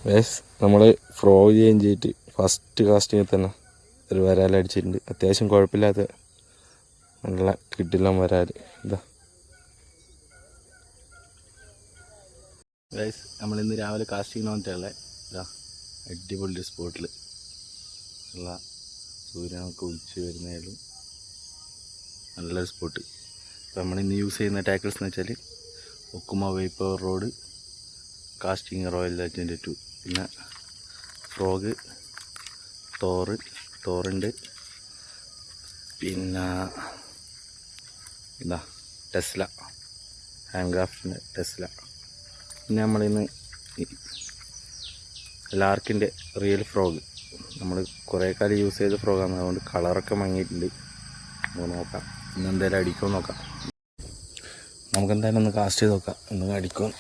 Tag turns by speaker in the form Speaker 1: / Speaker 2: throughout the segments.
Speaker 1: Guys നമ്മൾ ഫ്രോ change ചെയ്തിട്ട് first കാസ്റ്റിങ്ങിൽ തന്നെ ഒരു വരാലടിച്ചിട്ടുണ്ട്. അത്യാവശ്യം കുഴപ്പമില്ലാത്ത നല്ല കിട്ടില്ല വരാൽ. ഇതാ ഗൈസ് നമ്മളിന്ന് രാവിലെ കാസ്റ്റിങ്ങിന് വന്നിട്ടുള്ള ഇതാ അടിപൊളി സ്പോട്ടിൽ ഉള്ള സൂര്യനൊക്കെ ഉദിച്ച് വരുന്നതിലും നല്ലൊരു സ്പോട്ട്. ഇപ്പം നമ്മളിന്ന് യൂസ് ചെയ്യുന്ന ടാക്കിൾസ് എന്ന് വെച്ചാൽ Okuma Vapor rod, casting Royal Legend 2, പിന്നെ ഫ്രോഗ്, തോറുണ്ട്, പിന്നെ ഇതാ ടെസ്ല, ഹാൻഡ്ക്രാഫ്റ്റിൻ്റെ ടെസ്ല. പിന്നെ നമ്മളിന്ന് ലാർക്കിൻ്റെ റിയൽ ഫ്രോഗ്, നമ്മൾ കുറേ കാലം യൂസ് ചെയ്ത ഫ്രോഗാണ്, അതുകൊണ്ട് കളറൊക്കെ മങ്ങിയിട്ടുണ്ട്. നമുക്ക് നോക്കാം ഇന്ന് എന്തായാലും അടിക്കുമെന്ന് നോക്കാം. നമുക്കെന്തായാലും ഒന്ന് കാസ്റ്റ് ചെയ്ത് നോക്കാം എന്തെങ്കിലും അടിക്കും.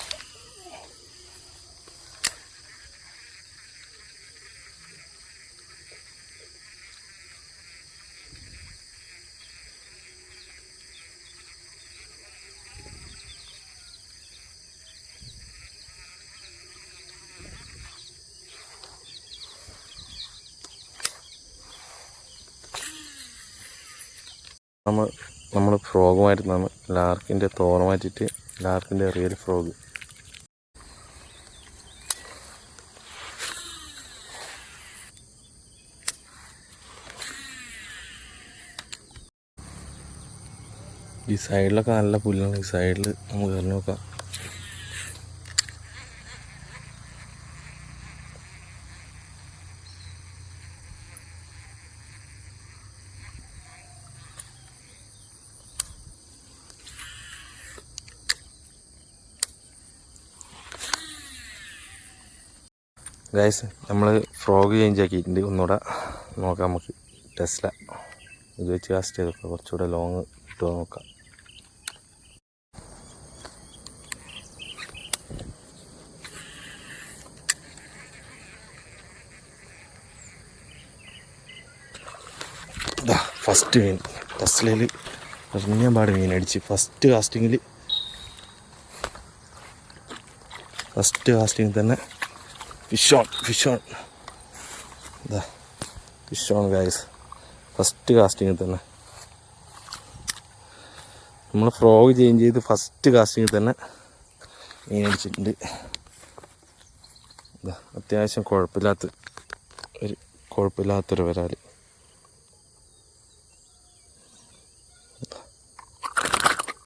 Speaker 1: നമ്മൾ ഫ്രോഗ് മാറ്റുന്നതാണ്, ലാർക്കിൻ്റെ തോറ് മാറ്റിയിട്ട് ലാർക്കിൻ്റെ റിയൽ ഫ്രോഗ്. ഈ സൈഡിലൊക്കെ നല്ല പുല്ലാണ്, ഈ സൈഡിൽ നമുക്ക് എറിഞ്ഞു നോക്കാം. ഗൈസ് നമ്മൾ ഫ്രോഗ് ചേഞ്ച് ആക്കിയിട്ടുണ്ട്. ഒന്നുകൂടെ നോക്കാം നമുക്ക്. ടെസ്ല ഇത് വെച്ച് കാസ്റ്റ് ചെയ്ത് നോക്കാം, കുറച്ചുകൂടെ ലോങ് കിട്ടുമോ നോക്കാം. ഇതാ ഫസ്റ്റ് മീൻ ടെസ്ലയിൽ എറിഞ്ഞ പാട് മീൻ അടിച്ച് ഫസ്റ്റ് കാസ്റ്റിങ്ങിൽ തന്നെ ഫിഷ് ഓൺ. ഇതാ ഫിഷ് ഓൺ ഗൈസ്, ഫസ്റ്റ് കാസ്റ്റിങ്ങിൽ തന്നെ. നമ്മൾ ഫ്രോഗ് ചേഞ്ച് ചെയ്ത് ഫസ്റ്റ് കാസ്റ്റിങ്ങിൽ തന്നെ മീൻ അടിച്ചിട്ടുണ്ട്. ഇതാ അത്യാവശ്യം കുഴപ്പമില്ലാത്തൊരു വരാൽ.